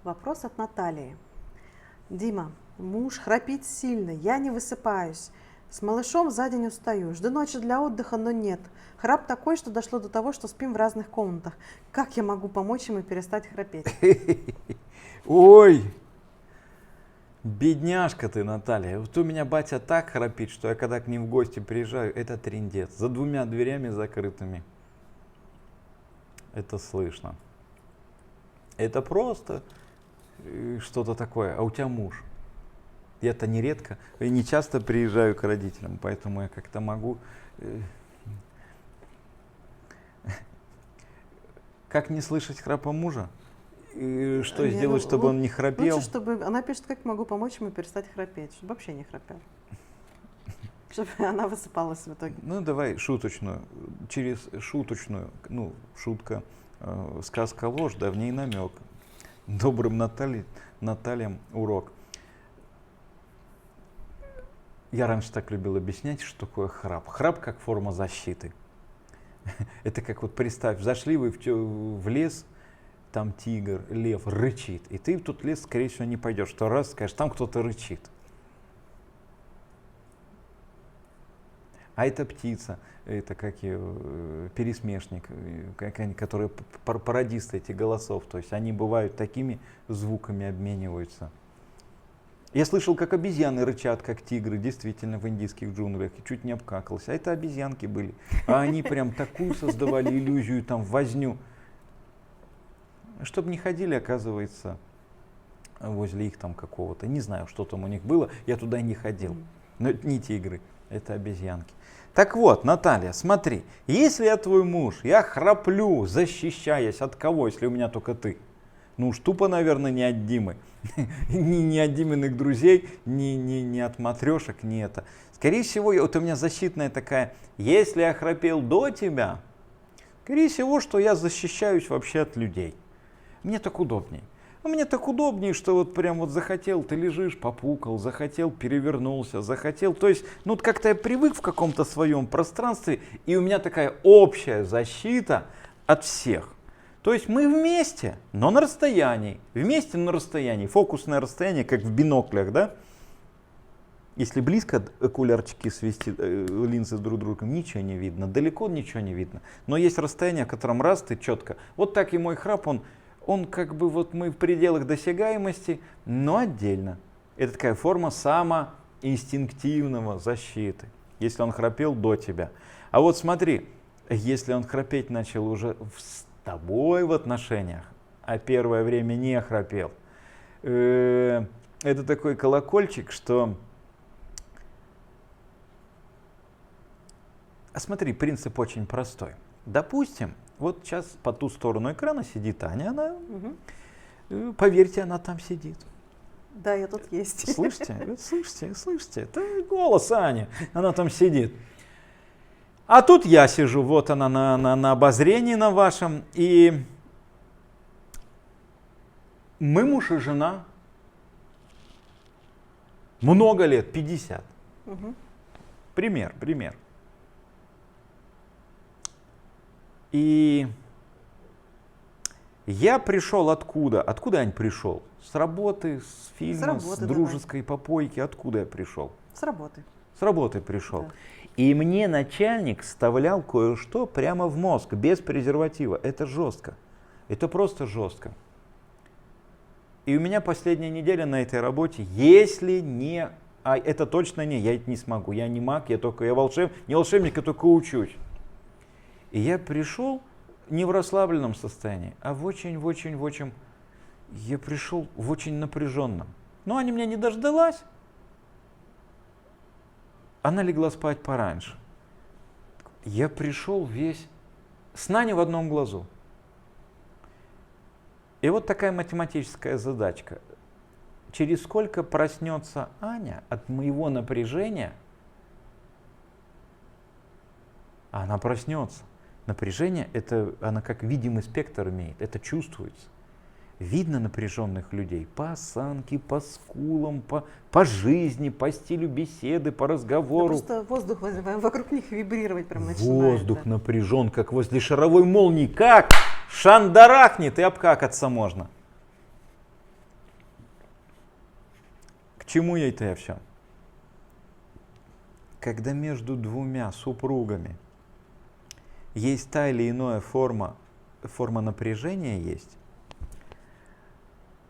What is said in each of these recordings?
Вопрос от Натальи. Дима, муж храпит сильно, я не высыпаюсь. С малышом за день устаю. Жду ночи для отдыха, но нет. Храп такой, что дошло до того, что спим в разных комнатах. Как я могу помочь ему перестать храпеть? Ой, бедняжка ты, Наталья. Вот у меня батя так храпит, что я когда к ним в гости приезжаю, это триндец. За двумя дверями закрытыми. Это слышно. Это просто что-то такое. А у тебя муж. Я-то нередко, не часто приезжаю к родителям, поэтому я как-то могу... Как не слышать храпа мужа? И что сделать, чтобы он не храпел? Лучше, чтобы... Она пишет, как могу помочь ему перестать храпеть, чтобы вообще не храпел. Чтобы она высыпалась в итоге. Ну, давай шуточную. Через шуточную, шутка, сказка ложь, да, в ней намек. Добрым Натальям урок. Я раньше так любил объяснять, что такое храп. Храп как форма защиты. Это как вот представь, зашли вы в лес, там тигр, лев рычит, и ты в тот лес, скорее всего, не пойдешь. Что раз скажешь, там кто-то рычит. А это птица, это как пересмешник, которые пародисты этих голосов. То есть они бывают такими звуками обмениваются. Я слышал, как обезьяны рычат, как тигры, действительно, в индийских джунглях, и чуть не обкакался. А это обезьянки были. А они прям такую создавали иллюзию, там, возню. Чтобы не ходили, оказывается, возле их там какого-то. Не знаю, что там у них было, я туда не ходил. Но это не тигры, это обезьянки. Так вот, Наталья, смотри, если я твой муж, я храплю, защищаясь от кого, если у меня только ты? Ну уж тупо, наверное, не от Димы, не от Диминых друзей, не от матрешек, не это. Скорее всего, вот у меня защитная такая, если я храпел до тебя, скорее всего, что я защищаюсь вообще от людей. Мне так удобней. Мне так удобнее, что вот прям вот захотел, ты лежишь, попукал, захотел, перевернулся, захотел. То есть, ну как-то я привык в каком-то своем пространстве, и у меня такая общая защита от всех. То есть мы вместе, но на расстоянии. Вместе, но на расстоянии. Фокусное расстояние, как в биноклях, да? Если близко окулярчики свести, линзы друг другом, ничего не видно. Далеко ничего не видно. Но есть расстояние, о котором раз ты четко. Вот так и мой храп, он как бы вот мы в пределах досягаемости, но отдельно. Это такая форма самоинстинктивного защиты. Если он храпел до тебя. А вот смотри, если он храпеть начал уже с тобой в отношениях, а первое время не храпел, это такой колокольчик, что... А смотри, принцип очень простой. Допустим, вот сейчас по ту сторону экрана сидит Аня, она, поверьте, она там сидит. Да, я тут есть. Слышите, это голос Ани, она там сидит. А тут я сижу, вот она на обозрении на вашем, и мы муж и жена. Много лет, 50. Пример. И я пришел откуда? Откуда я пришел? С работы, с фильма, с дружеской попойки. Откуда я пришел? С работы. С работы пришел. Да. И мне начальник вставлял кое-что прямо в мозг, без презерватива. Это жестко. Это просто жестко. И у меня последняя неделя на этой работе, если не... А это точно не, я это не смогу. Я не маг, я не волшебник, я только учусь. И я пришел не в расслабленном состоянии, а в очень... Я пришел в очень напряженном. Но Аня меня не дождалась. Она легла спать пораньше. Я пришел весь с Наней в одном глазу. И вот такая математическая задачка. Через сколько проснется Аня от моего напряжения? Она проснется. Напряжение, это она как видимый спектр имеет, это чувствуется. Видно напряженных людей по осанке, по скулам, по жизни, по стилю беседы, по разговору. Да просто воздух вокруг них вибрировать прям начинает. Воздух напряжен, как возле шаровой молнии. Как? Шандарахнет и обкакаться можно. чему я это все? Когда между двумя супругами есть та или иная форма напряжения есть,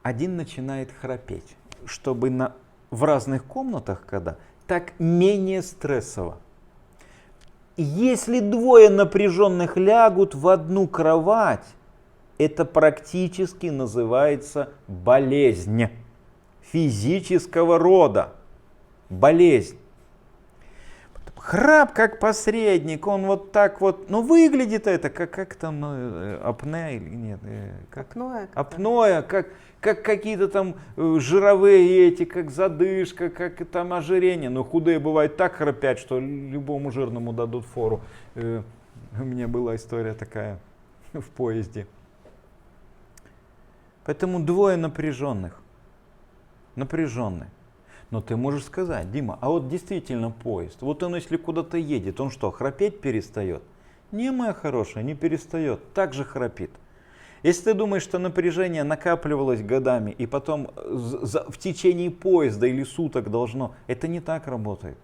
один начинает храпеть, чтобы в разных комнатах, когда так менее стрессово. Если двое напряженных лягут в одну кровать, это практически называется болезнь физического рода. Болезнь. Храп как посредник, он вот так вот, ну выглядит это как там, апноэ или нет? Апноэ, как какие-то там жировые эти, как задышка, как там ожирение. Но худые бывают так храпят, что любому жирному дадут фору. У меня была история такая в поезде. Поэтому двое напряженных. Но ты можешь сказать: Дима, а вот действительно поезд, вот он если куда-то едет, он что, храпеть перестает? Не, моя хорошая, не перестает, так же храпит. Если ты думаешь, что напряжение накапливалось годами и потом в течение поезда или суток должно, это не так работает.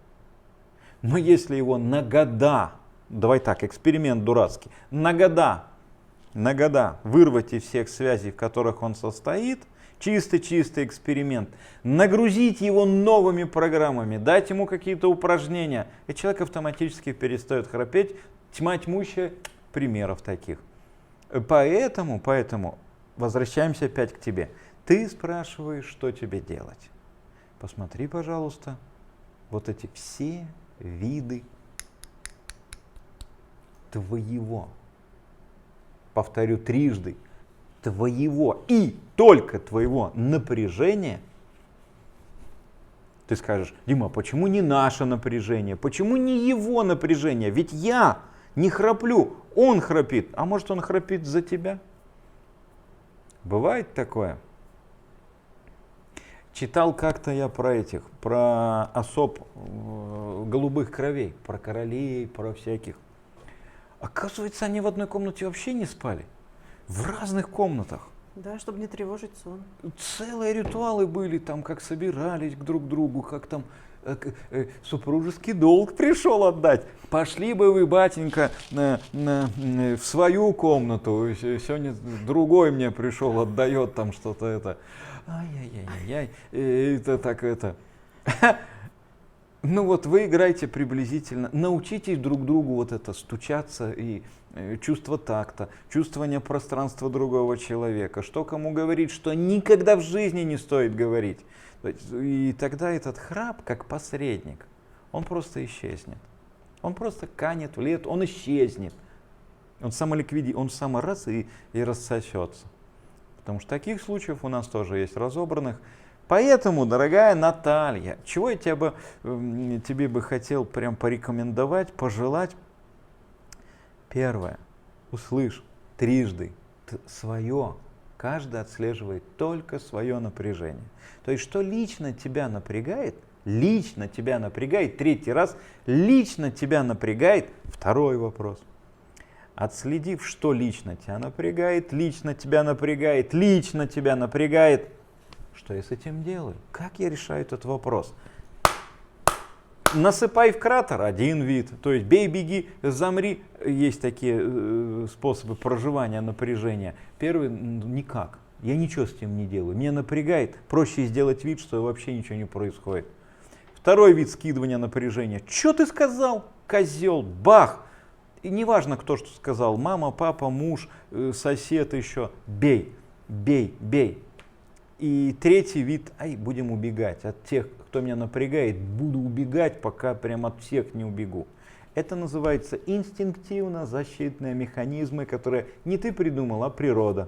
Но если его на года, давай так, эксперимент дурацкий, на года вырвать из всех связей, в которых он состоит, чистый эксперимент, нагрузить его новыми программами, дать ему какие-то упражнения, и человек автоматически перестает храпеть. Тьма тьмущая примеров таких. Поэтому возвращаемся опять к тебе. Ты спрашиваешь, что тебе делать. Посмотри, пожалуйста, вот эти все виды твоего, повторю трижды, твоего и только твоего напряжения. Ты скажешь: Дима, почему не наше напряжение? Почему не его напряжение? Ведь я не храплю, он храпит. А может, он храпит за тебя? Бывает такое? Читал как-то я про особ голубых кровей, про королей, про всяких. Оказывается, они в одной комнате вообще не спали. В разных комнатах. Да, чтобы не тревожить сон. Целые ритуалы были, там, как собирались друг к другу, как там супружеский долг пришел отдать. Пошли бы вы, батенька, в свою комнату, сегодня другой мне пришел, отдает там что-то это. Ай-яй-яй-яй, это так это. Ну вот вы играете приблизительно, научитесь друг другу вот это стучаться и чувство такта, чувствование пространства другого человека, что кому говорить, что никогда в жизни не стоит говорить. И тогда этот храп, как посредник, он просто исчезнет. Он просто канет в лет, он исчезнет. Он он сам раз и рассосется. Потому что таких случаев у нас тоже есть разобранных. Поэтому, дорогая Наталья, чего я тебе бы хотел прям порекомендовать, пожелать? Первое. Услышь трижды свое. Каждый отслеживает только свое напряжение. То есть, что лично тебя напрягает, третий раз, лично тебя напрягает, второй вопрос. Отследив, что лично тебя напрягает, что я с этим делаю? Как я решаю этот вопрос? Насыпай в кратер — один вид. То есть бей, беги, замри. Есть такие способы проживания напряжения. Первый — никак. Я ничего с этим не делаю. Меня напрягает. Проще сделать вид, что вообще ничего не происходит. Второй вид скидывания напряжения. Что ты сказал, козел? Бах! И неважно, кто что сказал. Мама, папа, муж, сосед еще. Бей, бей, бей. И третий вид, будем убегать от тех, кто меня напрягает, буду убегать, пока прям от всех не убегу. Это называется инстинктивно-защитные механизмы, которые не ты придумал, а природа.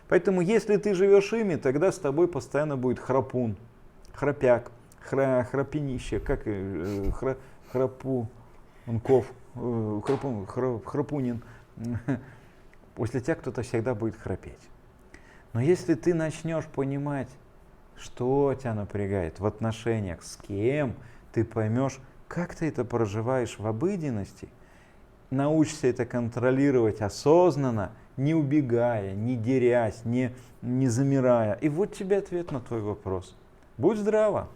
Поэтому если ты живешь ими, тогда с тобой постоянно будет храпун, храпяк, храпенище, храпунин. После тебя кто-то всегда будет храпеть. Но если ты начнешь понимать, что тебя напрягает в отношениях, с кем, ты поймешь, как ты это проживаешь в обыденности, научишься это контролировать осознанно, не убегая, не дерясь, не замирая. И вот тебе ответ на твой вопрос. Будь здрава!